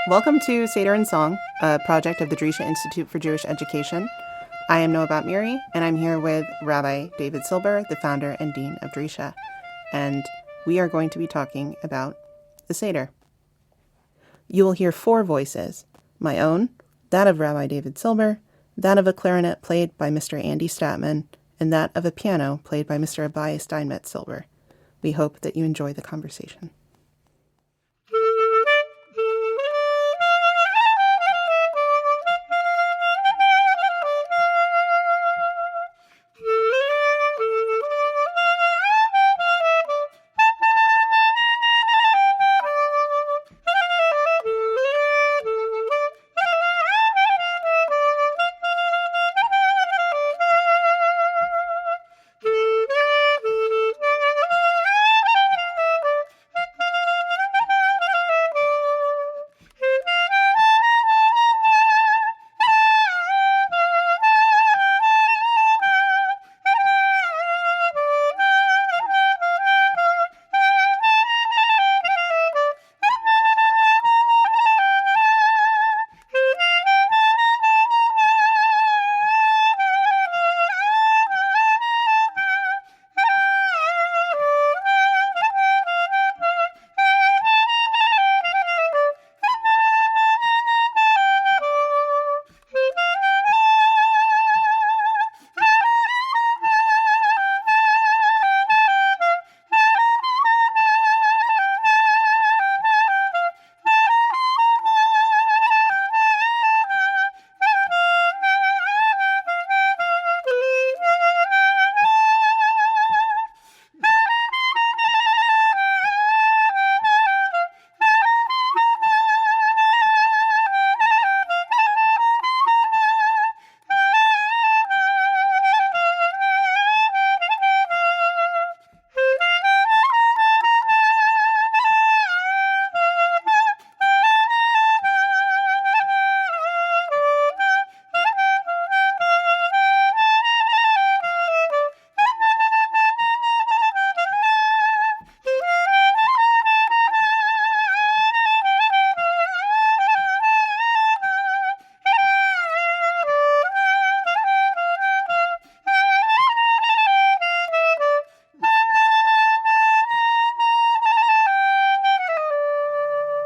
Welcome to Seder and Song, a project of the Drisha Institute for Jewish Education. I am Noah Batmiri, and I'm here with Rabbi David Silber, the founder and dean of Drisha. And we are going to be talking about the Seder. You will hear four voices: my own, that of Rabbi David Silber, that of a clarinet played by Mr. Andy Statman, and that of a piano played by Mr. Abaye Steinmetz Silber. We hope that you enjoy the conversation.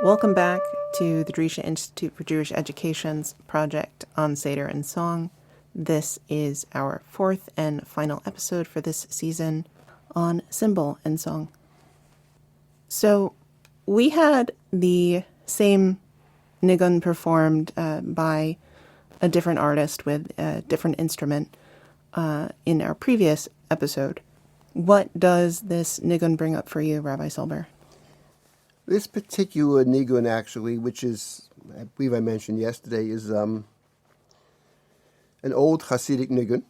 Welcome back to the Drisha Institute for Jewish Education's project on Seder and Song. This is our fourth and final episode for this season on Symbol and Song. So we had the same nigun performed by a different artist with a different instrument in our previous episode. What does this nigun bring up for you, Rabbi Silber? This particular nigun, actually, which is, I believe I mentioned yesterday, is an old Hasidic nigun.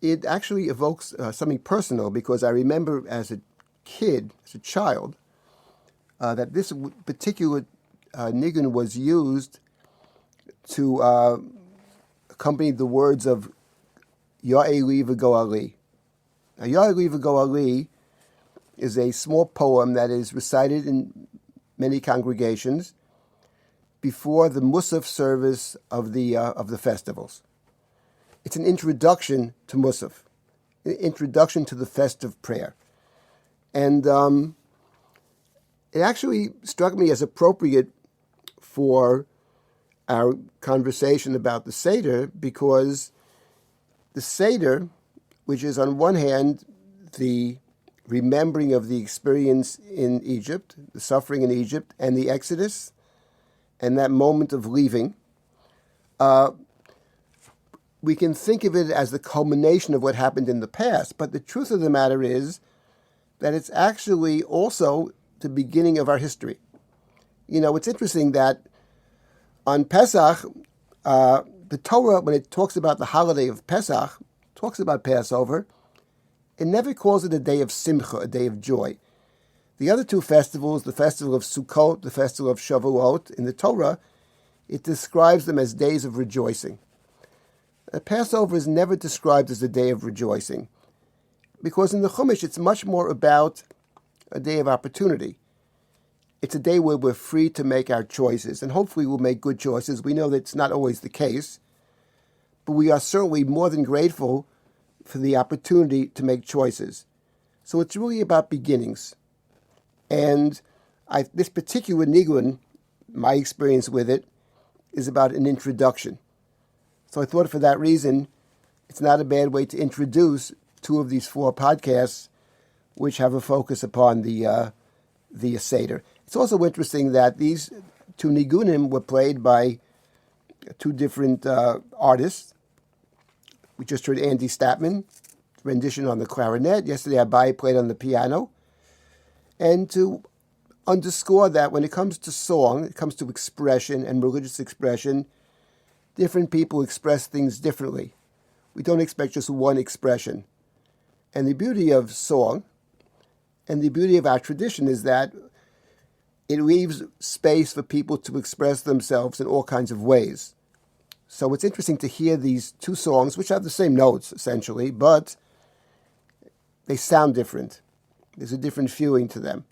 It actually evokes something personal, because I remember as a kid, as a child, that this particular nigun was used to accompany the words of Ya'eli v'Go'ali. Now, Ya'eli v'Go'ali is a small poem that is recited in many congregations before the Musaf service of the festivals. It's an introduction to Musaf, an introduction to the festive prayer. And it actually struck me as appropriate for our conversation about the Seder, because the Seder, which is on one hand the remembering of the experience in Egypt, the suffering in Egypt, and the Exodus, and that moment of leaving, we can think of it as the culmination of what happened in the past. But the truth of the matter is that it's actually also the beginning of our history. You know, it's interesting that on Pesach, the Torah, when it talks about the holiday of Pesach, talks about Passover, it never calls it a day of simcha, a day of joy. The other two festivals, the festival of Sukkot, the festival of Shavuot, in the Torah, it describes them as days of rejoicing. Passover is never described as a day of rejoicing, because in the Chumash it's much more about a day of opportunity. It's a day where we're free to make our choices, and hopefully we'll make good choices. We know that it's not always the case, but we are certainly more than grateful for the opportunity to make choices. So it's really about beginnings. And this particular nigun, my experience with it, is about an introduction. So I thought for that reason, it's not a bad way to introduce two of these four podcasts, which have a focus upon the Seder. It's also interesting that these two nigunim were played by two different artists. We just heard Andy Statman, rendition on the clarinet. Yesterday, Abai played on the piano. And to underscore that when it comes to song, it comes to expression and religious expression, different people express things differently. We don't expect just one expression. And the beauty of song and the beauty of our tradition is that it leaves space for people to express themselves in all kinds of ways. So it's interesting to hear these two songs, which have the same notes, essentially, but they sound different. There's a different feeling to them.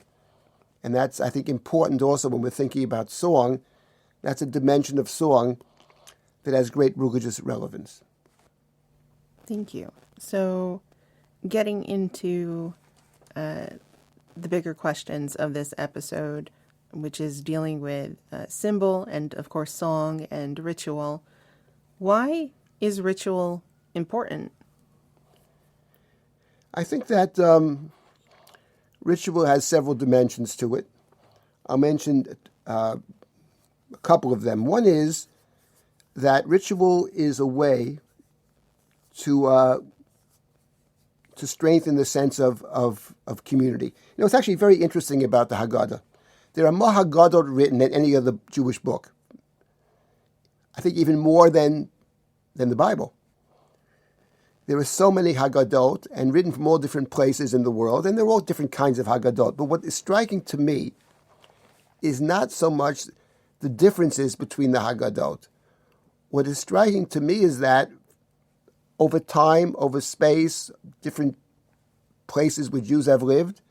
And that's, I think, important also when we're thinking about song. That's a dimension of song that has great religious relevance. Thank you. So getting into the bigger questions of this episode, which is dealing with symbol and, of course, song and ritual. Why is ritual important? I think that ritual has several dimensions to it. I'll mention a couple of them. One is that ritual is a way to strengthen the sense of community. You know, it's actually very interesting about the Haggadah. There are more Haggadot written than any other Jewish book. I think even more than the Bible. There are so many Haggadot and written from all different places in the world, and they're all different kinds of Haggadot. But what is striking to me is not so much the differences between the Haggadot. What is striking to me is that over time, over space, different places where Jews have lived,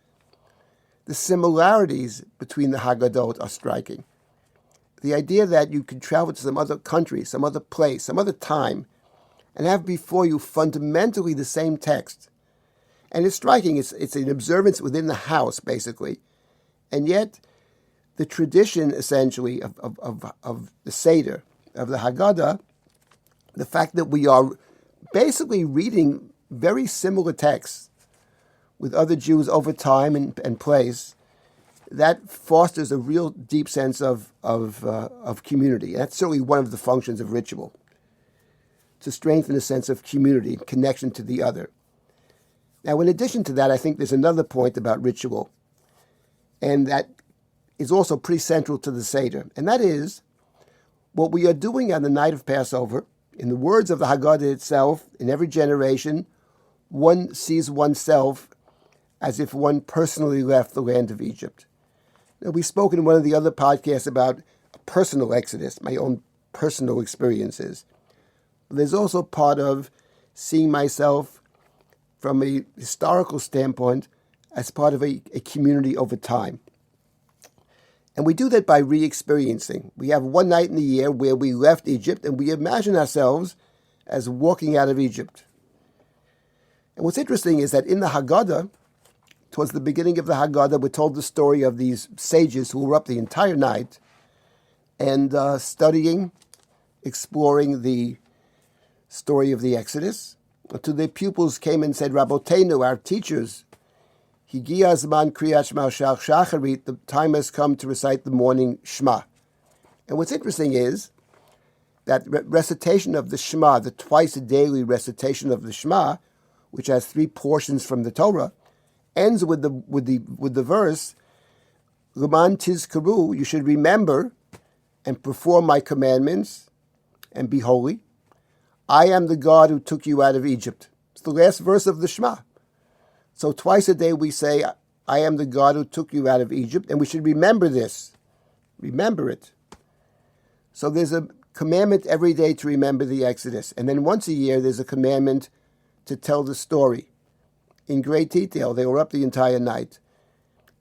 the similarities between the Haggadot are striking. The idea that you could travel to some other country, some other place, some other time, and have before you fundamentally the same text. And it's striking. It's an observance within the house, basically. And yet, the tradition, essentially, of the Seder, of the Haggadah, the fact that we are basically reading very similar texts with other Jews over time and place, that fosters a real deep sense of community. That's certainly one of the functions of ritual, to strengthen a sense of community, connection to the other. Now, in addition to that, I think there's another point about ritual, and that is also pretty central to the Seder, and that is what we are doing on the night of Passover. In the words of the Haggadah itself, in every generation, one sees oneself as if one personally left the land of Egypt. Now, we spoke in one of the other podcasts about a personal exodus, my own personal experiences. But there's also part of seeing myself from a historical standpoint as part of a community over time. And we do that by re-experiencing. We have one night in the year where we left Egypt and we imagine ourselves as walking out of Egypt. And what's interesting is that in the Haggadah, towards the beginning of the Haggadah, we're told the story of these sages who were up the entire night and studying, exploring the story of the Exodus. Until their pupils came and said, Rabboteinu, our teachers, Higia Zman Kriyat Shema Shacharit, the time has come to recite the morning Shema. And what's interesting is that recitation of the Shema, the twice a daily recitation of the Shema, which has 3 portions from the Torah, ends with the verse, L'man tizkaru, you should remember and perform my commandments and be holy. I am the God who took you out of Egypt. It's the last verse of the Shema. So twice a day we say, I am the God who took you out of Egypt, and we should remember this. Remember it. So there's a commandment every day to remember the Exodus. And then once a year there's a commandment to tell the story in great detail. They were up the entire night.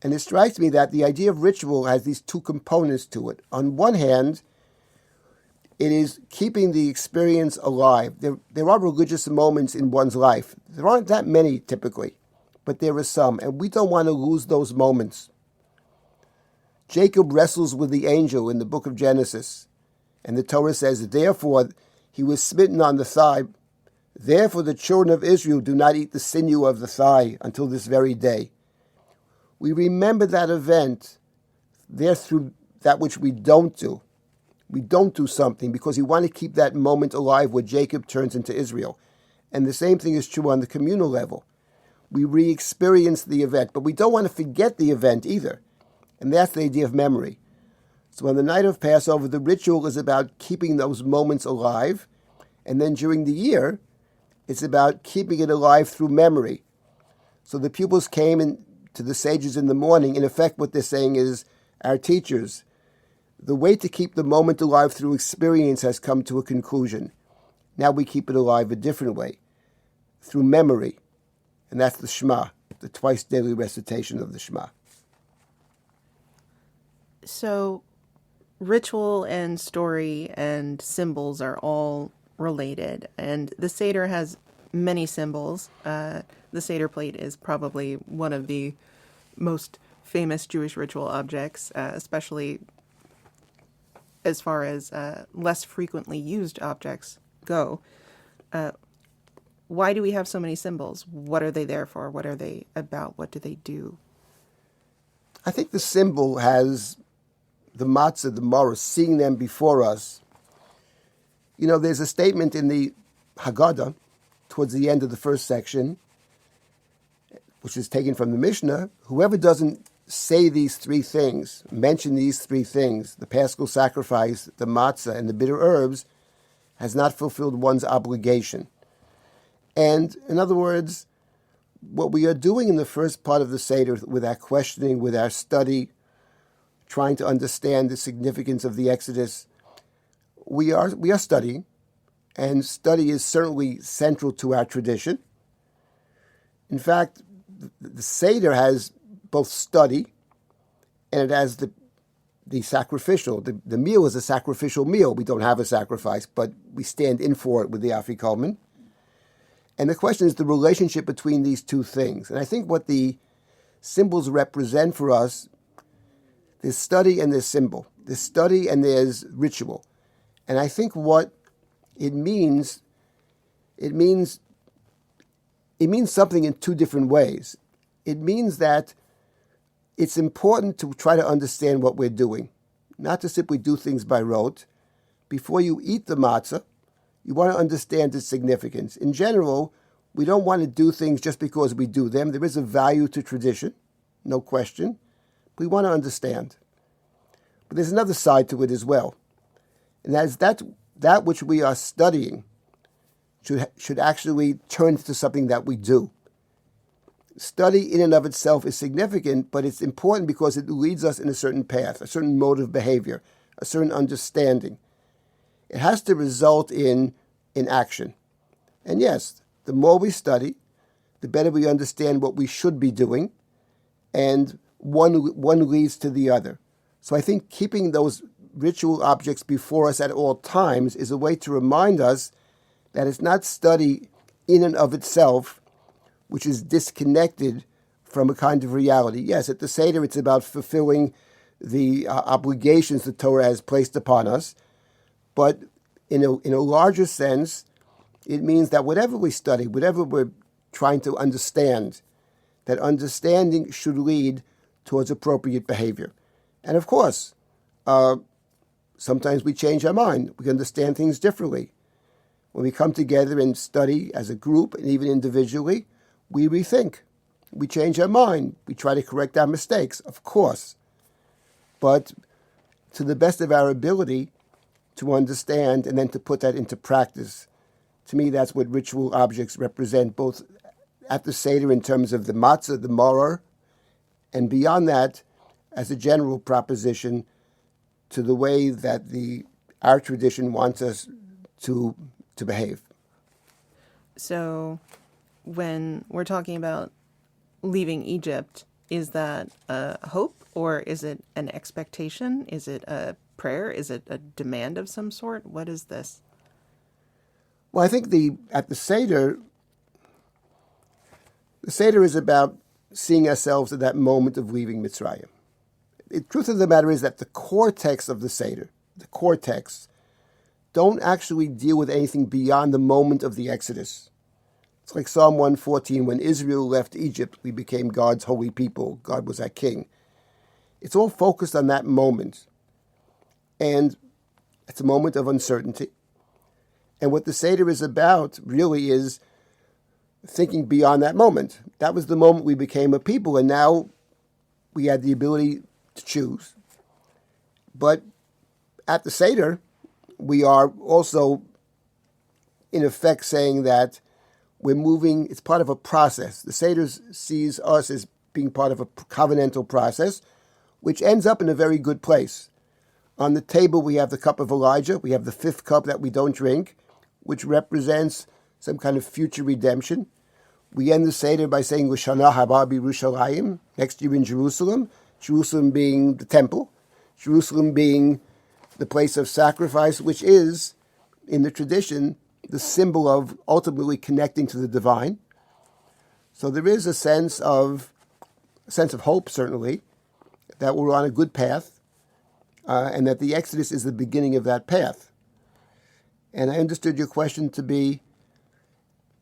And it strikes me that the idea of ritual has these two components to it. On one hand, it is keeping the experience alive. There are religious moments in one's life. There aren't that many typically, but there are some, and we don't want to lose those moments. Jacob wrestles with the angel in the book of Genesis, and the Torah says, therefore he was smitten on the thigh. Therefore the children of Israel do not eat the sinew of the thigh until this very day. We remember that event there through that which we don't do. We don't do something because we want to keep that moment alive where Jacob turns into Israel. And the same thing is true on the communal level. We re-experience the event, but we don't want to forget the event either. And that's the idea of memory. So on the night of Passover, the ritual is about keeping those moments alive. And then during the year, it's about keeping it alive through memory. So the pupils came in to the sages in the morning. In effect, what they're saying is, our teachers, the way to keep the moment alive through experience has come to a conclusion. Now we keep it alive a different way, through memory. And that's the Shema, the twice daily recitation of the Shema. So ritual and story and symbols are all related. And the Seder has many symbols. The Seder plate is probably one of the most famous Jewish ritual objects, especially as far as less frequently used objects go. Why do we have so many symbols? What are they there for? What are they about? What do they do? I think the symbol has the matzah, the maror, seeing them before us. You know, there's a statement in the Haggadah, towards the end of the first section, which is taken from the Mishnah. Whoever doesn't say these three things, mention these three things, the paschal sacrifice, the matzah, and the bitter herbs, has not fulfilled one's obligation. And in other words, what we are doing in the first part of the Seder with our questioning, with our study, trying to understand the significance of the Exodus, we are studying, and study is certainly central to our tradition. In fact, the Seder has both study and it has the sacrificial. The meal is a sacrificial meal. We don't have a sacrifice, but we stand in for it with the Afikomen. And the question is the relationship between these two things. And I think what the symbols represent for us, there's study and there's symbol. There's study and there's ritual. And I think what it means something in two different ways. It means that it's important to try to understand what we're doing, not to simply do things by rote. Before you eat the matzah, you want to understand its significance. In general, we don't want to do things just because we do them. There is a value to tradition, no question. We want to understand. But there's another side to it as well. And that is that which we are studying should actually turn into something that we do. Study in and of itself is significant, but it's important because it leads us in a certain path, a certain mode of behavior, a certain understanding. It has to result in action. And yes, the more we study, the better we understand what we should be doing, and one leads to the other. So I think keeping those ritual objects before us at all times is a way to remind us that it's not study in and of itself, which is disconnected from a kind of reality. Yes, at the Seder, it's about fulfilling the obligations the Torah has placed upon us, but in a larger sense, it means that whatever we study, whatever we're trying to understand, that understanding should lead towards appropriate behavior. And of course, sometimes we change our mind. We understand things differently. When we come together and study as a group and even individually, we rethink. We change our mind. We try to correct our mistakes, of course. But to the best of our ability to understand and then to put that into practice. To me, that's what ritual objects represent, both at the Seder in terms of the matzah, the maror, and beyond that, as a general proposition, to the way that our tradition wants us to behave. So when we're talking about leaving Egypt, Is that a hope, or is it an expectation? Is it a prayer? Is it a demand of some sort? What is this? Well, I think at the Seder is about seeing ourselves at that moment of leaving Mitzrayim. The truth of the matter is that the core texts of the Seder, the core texts, don't actually deal with anything beyond the moment of the Exodus. It's like Psalm 114, when Israel left Egypt, we became God's holy people. God was our king. It's all focused on that moment. And it's a moment of uncertainty. And what the Seder is about really is thinking beyond that moment. That was the moment we became a people, and now we had the ability to choose. But at the Seder, we are also, in effect, saying that we're moving, it's part of a process. The Seder sees us as being part of a covenantal process, which ends up in a very good place. On the table, we have the cup of Elijah. We have the fifth cup that we don't drink, which represents some kind of future redemption. We end the Seder by saying, L'shana haba b'Yerushalayim, next year in Jerusalem, Jerusalem being the temple, Jerusalem being the place of sacrifice, which is, in the tradition, the symbol of ultimately connecting to the divine. So there is a sense of hope, certainly, that we're on a good path, and that the Exodus is the beginning of that path. And I understood your question to be,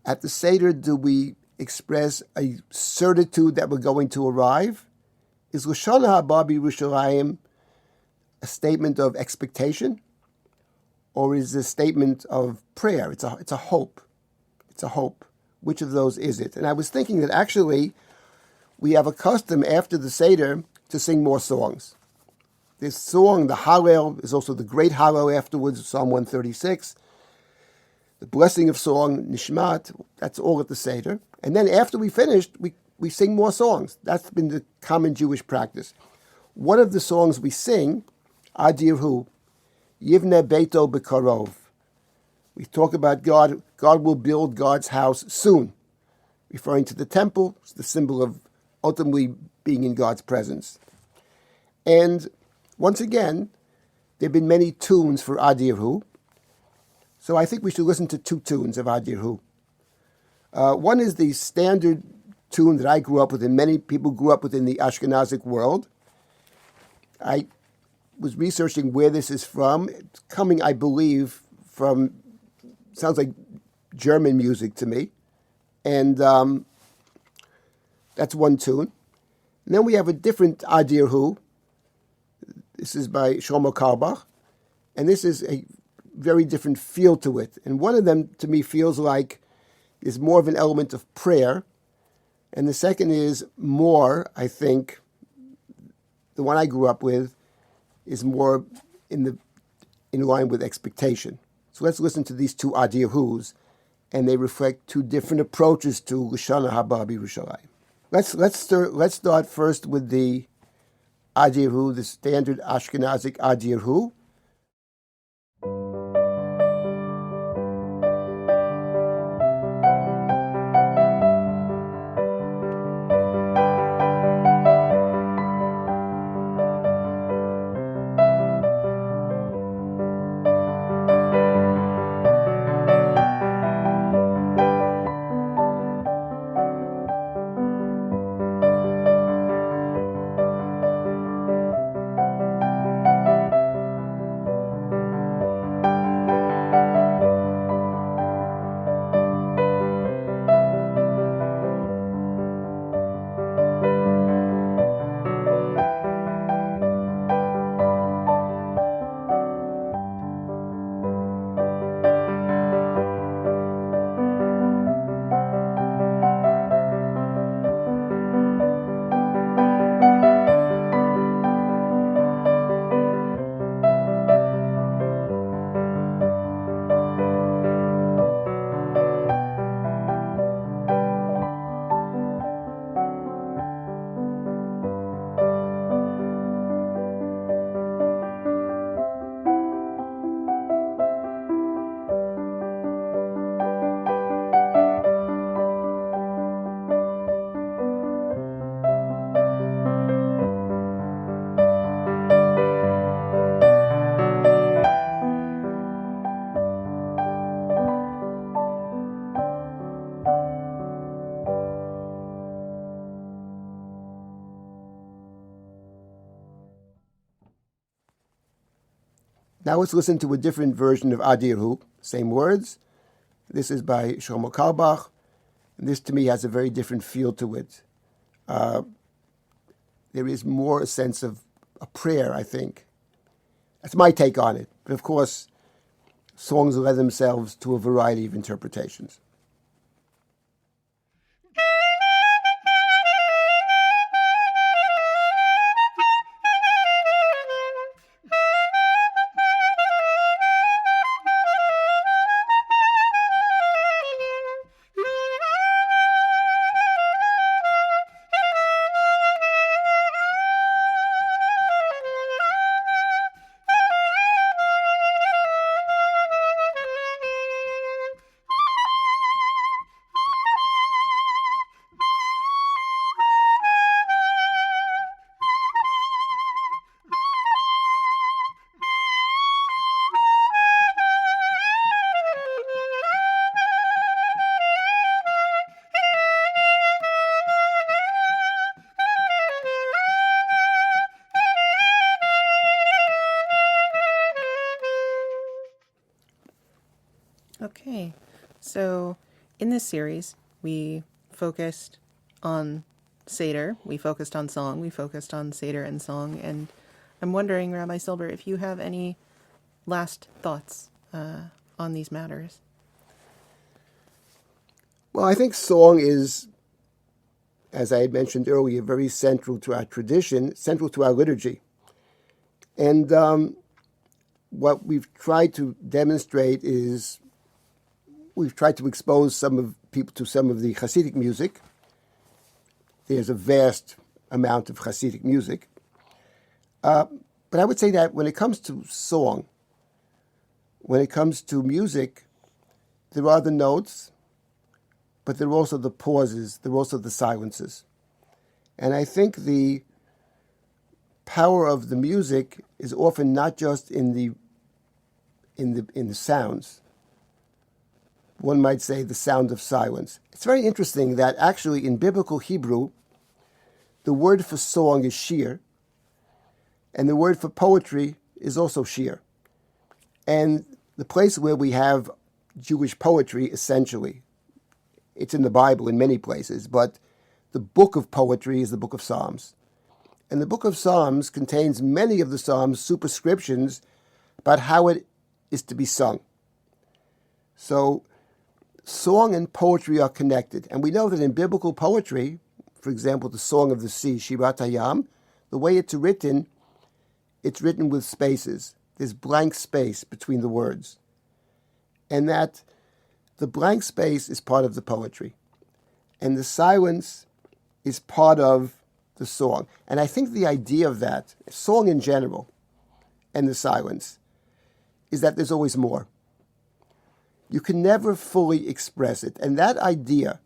at the Seder, do we express a certitude that we're going to arrive? Is L'shana haba b'Yerushalayim a statement of expectation, or is it a statement of prayer? It's a hope. It's a hope. Which of those is it? And I was thinking that actually we have a custom after the Seder to sing more songs. This song, the Hallel, is also the great Hallel afterwards, Psalm 136. The blessing of song, Nishmat, that's all at the Seder. And then after we finished, we sing more songs. That's been the common Jewish practice. One of the songs we sing, Adirhu, Yivne Beito B'Karov. We talk about God. God will build God's house soon, referring to the temple. It's the symbol of ultimately being in God's presence. And once again, there have been many tunes for Adirhu. So I think we should listen to two tunes of Adirhu. One is the standard tune that I grew up with, and many people grew up with in the Ashkenazic world. I was researching where this is from. It's coming, I believe, from, sounds like German music to me. And that's one tune. And then we have a different Adirhu. This is by Shlomo Carlebach. And this is a very different feel to it. And one of them, to me, feels like is more of an element of prayer. And the second is more, I think, the one I grew up with, is more in line with expectation. So let's listen to these two Adirhus, and they reflect two different approaches to L'shana haba b'Yerushalayim. Let's start first with the Adirhu, the standard Ashkenazic Adirhu. Now let's listen to a different version of Adirhu, same words. This is by Shlomo Carlebach, and this to me has a very different feel to it. There is more a sense of a prayer, I think. That's my take on it. But of course, songs lend themselves to a variety of interpretations. Okay, so in this series, we focused on Seder, we focused on song, we focused on Seder and song, and I'm wondering, Rabbi Silber, if you have any last thoughts on these matters. Well, I think song is, as I had mentioned earlier, very central to our tradition, central to our liturgy. And what we've tried to demonstrate is we've tried to expose some of people to some of the Hasidic music. There's a vast amount of Hasidic music. But I would say that when it comes to song, when it comes to music, there are the notes, but there are also the pauses, there are also the silences. And I think the power of the music is often not just in the sounds. One might say the sound of silence. It's very interesting that actually in biblical Hebrew, the word for song is shir, and the word for poetry is also shir. And the place where we have Jewish poetry, essentially, it's in the Bible in many places, but the book of poetry is the book of Psalms. And the book of Psalms contains many of the Psalms' superscriptions about how it is to be sung. So song and poetry are connected. And we know that in biblical poetry, for example, the Song of the Sea, Shirat Hayam, the way it's written with spaces. There's blank space between the words. And that the blank space is part of the poetry. And the silence is part of the song. And I think the idea of that, song in general, and the silence, is that there's always more. You can never fully express it. And that idea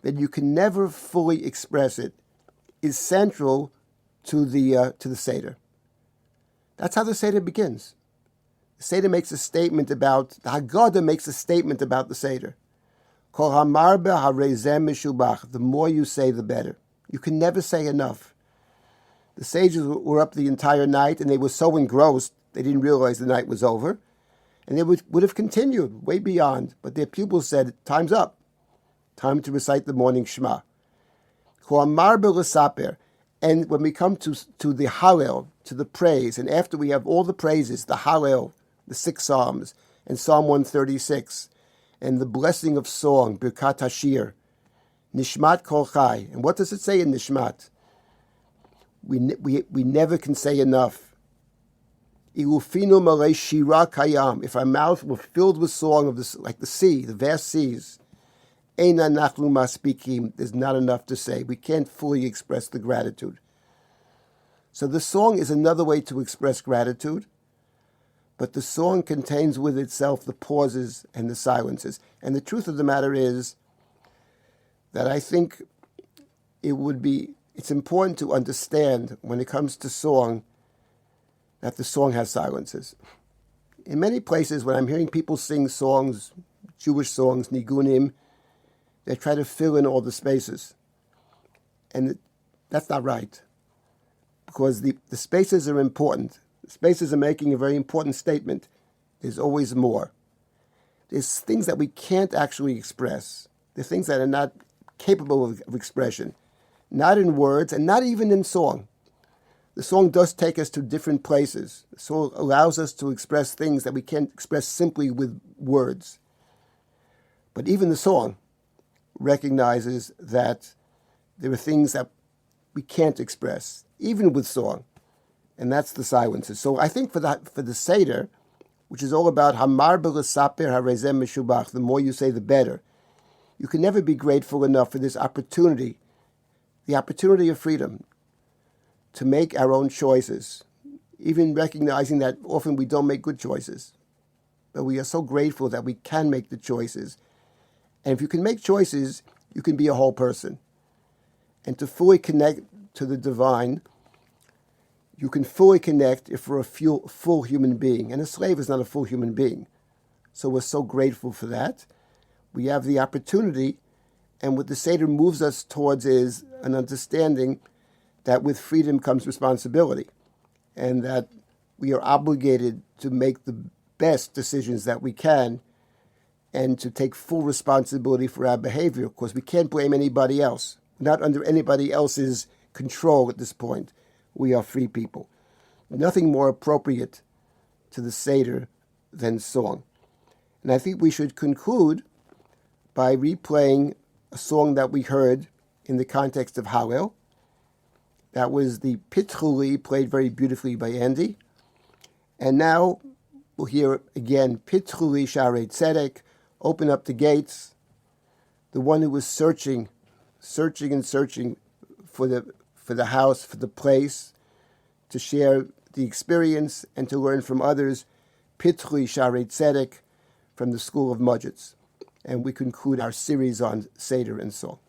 that you can never fully express it is central to the Seder. That's how the Seder begins. The Seder makes a statement about, the Haggadah makes a statement about the Seder. Kol hamarbe harezem mishubach. The more you say, the better. You can never say enough. The sages were up the entire night, and they were so engrossed, they didn't realize the night was over. And they would have continued way beyond, but their pupils said, time's up. Time to recite the morning Shema. And when we come to the Hallel, to the praise, and after we have all the praises, the Hallel, the 6 Psalms, and Psalm 136, and the blessing of song, Birkat Hashir, Nishmat Kol Chai. And what does it say in Nishmat? We never can say enough. Ilufinu malei shira kayam. If our mouth were filled with song of this, like the sea, the vast seas, eina nachlu maspikim. There's not enough to say. We can't fully express the gratitude. So the song is another way to express gratitude, but the song contains with itself the pauses and the silences. And the truth of the matter is that I think it's important to understand when it comes to song that the song has silences. In many places, when I'm hearing people sing songs, Jewish songs, nigunim, they try to fill in all the spaces. And that's not right. Because the spaces are important. spaces are making a very important statement. There's always more. There's things that we can't actually express. There's things that are not capable of expression, not in words and not even in song. The song does take us to different places. The song allows us to express things that we can't express simply with words. But even the song recognizes that there are things that we can't express, even with song, and that's the silences. So I think for the Seder, which is all about Hamar b'lesaper harezem meshubach, the more you say, the better. You can never be grateful enough for this opportunity, the opportunity of freedom, to make our own choices, even recognizing that often we don't make good choices. But we are so grateful that we can make the choices. And if you can make choices, you can be a whole person. And to fully connect to the divine, you can fully connect if we're a full human being. And a slave is not a full human being. So we're so grateful for that. We have the opportunity, and what the Seder moves us towards is an understanding that with freedom comes responsibility, and that we are obligated to make the best decisions that we can and to take full responsibility for our behavior, because we can't blame anybody else. We're not under anybody else's control at this point. We are free people. Nothing more appropriate to the Seder than song. And I think we should conclude by replaying a song that we heard in the context of Hallel. That was the Pitchuli, played very beautifully by Andy. And now we'll hear again, Pitchuli Sharei Tzedek, open up the gates. The one who was searching and searching for the house, for the place, to share the experience and to learn from others. Pitchuli Sharei Tzedek from the School of Mudgets. And we conclude our series on Seder and Song.